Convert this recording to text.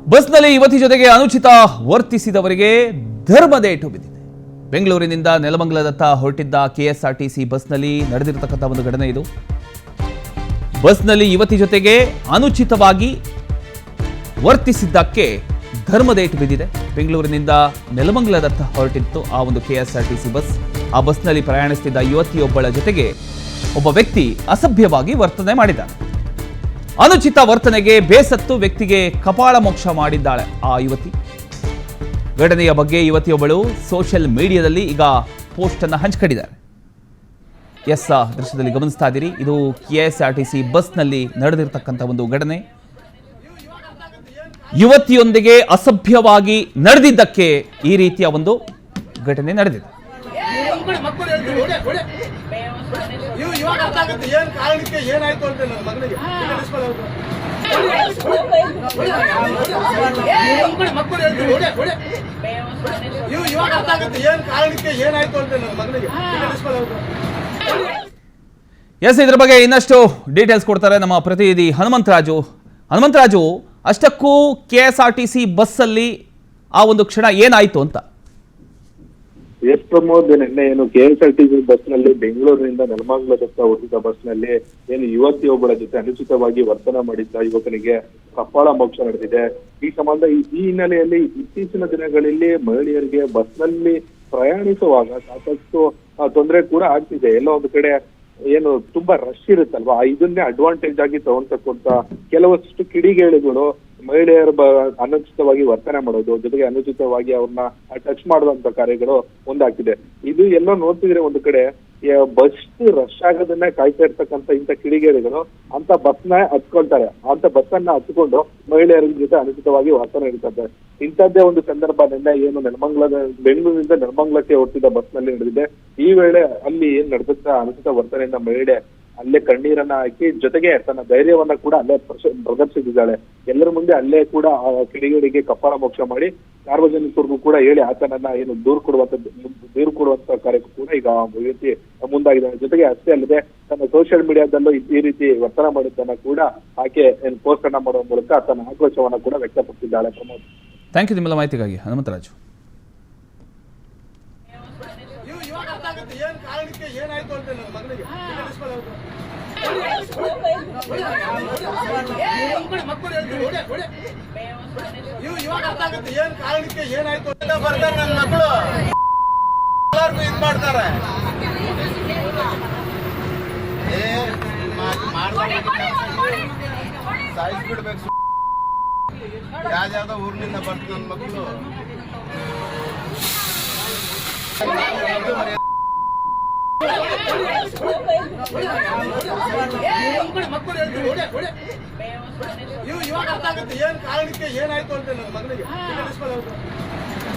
ಬಸ್ನಲ್ಲಿ ಯುವತಿ ಜೊತೆಗೆ ಅನುಚಿತ ವರ್ತಿಸಿದವರಿಗೆ ಧರ್ಮದೇಟು ಬಿದ್ದಿದೆ. ಬೆಂಗಳೂರಿನಿಂದ ನೆಲಮಂಗಲದತ್ತ ಹೊರಟಿದ್ದ ಕೆಎಸ್ಆರ್ಟಿಸಿ ಬಸ್ನಲ್ಲಿ ನಡೆದಿರತಕ್ಕಂಥ ಒಂದು ಘಟನೆ ಇದು. ಬಸ್ನಲ್ಲಿ ಯುವತಿ ಜೊತೆಗೆ ಅನುಚಿತವಾಗಿ ವರ್ತಿಸಿದ್ದಕ್ಕೆ ಧರ್ಮದೇಟು ಬಿದ್ದಿದೆ. ಬೆಂಗಳೂರಿನಿಂದ ನೆಲಮಂಗಲದತ್ತ ಹೊರಟಿತ್ತು ಆ ಒಂದು ಕೆಎಸ್ಆರ್ಟಿಸಿ ಬಸ್. ಆ ಬಸ್ನಲ್ಲಿ ಪ್ರಯಾಣಿಸುತ್ತಿದ್ದ ಯುವತಿಯೊಬ್ಬಳ ಜೊತೆಗೆ ಒಬ್ಬ ವ್ಯಕ್ತಿ ಅಸಭ್ಯವಾಗಿ ವರ್ತನೆ ಮಾಡಿದ್ದಾನೆ. ಅನುಚಿತ ವರ್ತನೆಗೆ ಬೇಸತ್ತು ವ್ಯಕ್ತಿಗೆ ಕಪಾಳ ಮೋಕ್ಷ ಮಾಡಿದ್ದಾಳೆ ಆ ಯುವತಿ. ಘಟನೆಯ ಬಗ್ಗೆ ಯುವತಿಯೊಬ್ಬಳು ಸೋಷಿಯಲ್ ಮೀಡಿಯಾದಲ್ಲಿ ಈಗ ಪೋಸ್ಟ್ ಅನ್ನು ಹಂಚಿಕೊಂಡಿದ್ದಾರೆ. ದೃಶ್ಯದಲ್ಲಿ ಗಮನಿಸ್ತಾ ಇದ್ದೀರಿ, ಇದು ಕೆಎಸ್ಆರ್ಟಿಸಿ ಬಸ್ನಲ್ಲಿ ನಡೆದಿರತಕ್ಕಂಥ ಒಂದು ಘಟನೆ. ಯುವತಿಯೊಂದಿಗೆ ಅಸಭ್ಯವಾಗಿ ನಡೆದಿದ್ದಕ್ಕೆ ಈ ರೀತಿಯ ಒಂದು ಘಟನೆ ನಡೆದಿದೆ. ಇದ್ರ ಬಗ್ಗೆ ಇನ್ನಷ್ಟು ಡೀಟೇಲ್ಸ್ ಕೊಡ್ತಾರೆ ನಮ್ಮ ಪ್ರತಿನಿಧಿ ಹನುಮಂತರಾಜು. ಅಷ್ಟಕ್ಕೂ ಕೆಎಸ್ಆರ್ಟಿಸಿ ಬಸ್ಸಲ್ಲಿ ಆ ಒಂದು ಕ್ಷಣ ಏನಾಯ್ತು ಅಂತ? ಎಸ್ ಪ್ರಮೋದ್, ನಿನ್ನೆ ಏನು ಕೆಎಸ್ಆರ್ಟಿಸಿ ಬಸ್ ನಲ್ಲಿ ಬೆಂಗಳೂರಿನಿಂದ ನೆಲಮಂಗಲದತ್ತ ಹೊರಟಿದ್ದ ಬಸ್ ನಲ್ಲಿ ಏನು ಯುವತಿಯೊಬ್ಬಳ ಜೊತೆ ಅನುಚಿತವಾಗಿ ವರ್ತನೆ ಮಾಡಿದ್ದ ಯುವಕನಿಗೆ ಕಪಾಳ ಮೋಕ್ಷ ನಡೆದಿದೆ. ಈ ಸಂಬಂಧ ಈ ಹಿನ್ನೆಲೆಯಲ್ಲಿ ಇತ್ತೀಚಿನ ದಿನಗಳಲ್ಲಿ ಮಹಿಳೆಯರಿಗೆ ಬಸ್ ನಲ್ಲಿ ಪ್ರಯಾಣಿಸುವಾಗ ಸಾಕಷ್ಟು ತೊಂದರೆ ಕೂಡ ಆಗ್ತಿದೆ. ಎಲ್ಲೋ ಒಂದು ಕಡೆ ಏನು ತುಂಬಾ ರಶ್ ಇರುತ್ತಲ್ವಾ, ಇದನ್ನೇ ಅಡ್ವಾಂಟೇಜ್ ಆಗಿ ತಗೊಂತಕ್ಕಂತ ಕೆಲವಷ್ಟು ಕಿಡಿಗೇಡಿಗಳು ಮಹಿಳೆಯರ ಅನುಚಿತವಾಗಿ ವರ್ತನೆ ಮಾಡೋದು, ಜೊತೆಗೆ ಅನುಚಿತವಾಗಿ ಅವ್ರನ್ನ ಟಚ್ ಮಾಡುವಂತ ಕಾರ್ಯಗಳು ಒಂದಾಗ್ತಿದೆ. ಇದು ಎಲ್ಲೋ ನೋಡ್ತಿದ್ರೆ ಒಂದು ಕಡೆ ಬಸ್ ರಶ್ ಆಗೋದನ್ನೇ ಕಾಯ್ತಾ ಇರ್ತಕ್ಕಂಥ ಇಂಥ ಕಿಡಿಗೇಡಿಗಳು ಅಂತ ಬಸ್ನ ಹತ್ಕೊಳ್ತಾರೆ. ಅಂತ ಬಸ್ಸನ್ನ ಹತ್ಕೊಂಡು ಮಹಿಳೆಯರ ಜೊತೆ ಅನುಚಿತವಾಗಿ ವರ್ತನೆ ಇರ್ತದೆ. ಇಂಥದ್ದೇ ಒಂದು ಸಂದರ್ಭ ನಿನ್ನೆ ಏನು ಬೆಂಗಳೂರಿನಿಂದ ನೆಲಮಂಗಲಕ್ಕೆ ಹೊರಟಿದ್ದ ಬಸ್ ನಲ್ಲಿ ನಡೆದಿದೆ. ಈ ವೇಳೆ ಅಲ್ಲಿ ಏನ್ ನಡೆದಂತ ಅನುಚಿತ ವರ್ತನೆಯಿಂದ ಮಹಿಳೆ ಅಲ್ಲೇ ಕಣ್ಣೀರನ್ನ ಹಾಕಿ ಜೊತೆಗೆ ತನ್ನ ಧೈರ್ಯವನ್ನ ಕೂಡ ಅಲ್ಲೇ ಪ್ರದರ್ಶಿಸಿದ್ದಾಳೆ. ಎಲ್ಲರ ಮುಂದೆ ಅಲ್ಲೇ ಕೂಡ ಕಿಡಿಗೇಡಿಗೆ ಕಪಾಳ ಮೋಕ್ಷ ಮಾಡಿ ಸಾರ್ವಜನಿಕರಿಗೂ ಕೂಡ ಹೇಳಿ ಆತನನ್ನ ಏನು ದೂರು ಕೊಡುವಂತ ಕಾರ್ಯಕ್ಕೂ ಕೂಡ ಈಗ ವ್ಯಕ್ತಿ ಮುಂದಾಗಿದ್ದಾಳೆ. ಜೊತೆಗೆ ಅಷ್ಟೇ ಅಲ್ಲದೆ ತನ್ನ ಸೋಷಿಯಲ್ ಮೀಡಿಯಾದಲ್ಲೂ ಈ ರೀತಿ ವರ್ತನೆ ಮಾಡಿದ್ದನ್ನ ಕೂಡ ಆಕೆ ಪೋಸ್ಟ್ ಅನ್ನ ಮಾಡುವ ಮೂಲಕ ತನ್ನ ಆಕ್ರೋಶವನ್ನ ಕೂಡ ವ್ಯಕ್ತಪಡಿಸಿದ್ದಾಳೆ. ಪ್ರಮೋದ್, ಥ್ಯಾಂಕ್ ಯು ನಿಮ್ಮೆಲ್ಲ ಮಾಹಿತಿಗಾಗಿ ಹನುಮಂತರಾಜು. ಸಾಯಿಸ್ಬಿಡ್ಬೇಕು. ಯಾವ್ದಾವ್ದೋ ಊರಿನಿಂದ ಬರ್ತಾರೆ ನನ್ನ ಮಕ್ಕಳು. ಇವಾಗ ಅರ್ಥ ಆಗುತ್ತೆ ಏನ್ ಕಾರಣಕ್ಕೆ ಏನಾಯ್ತು ಅಂತ ನನ್ನ ಮಗನಿಗೆ.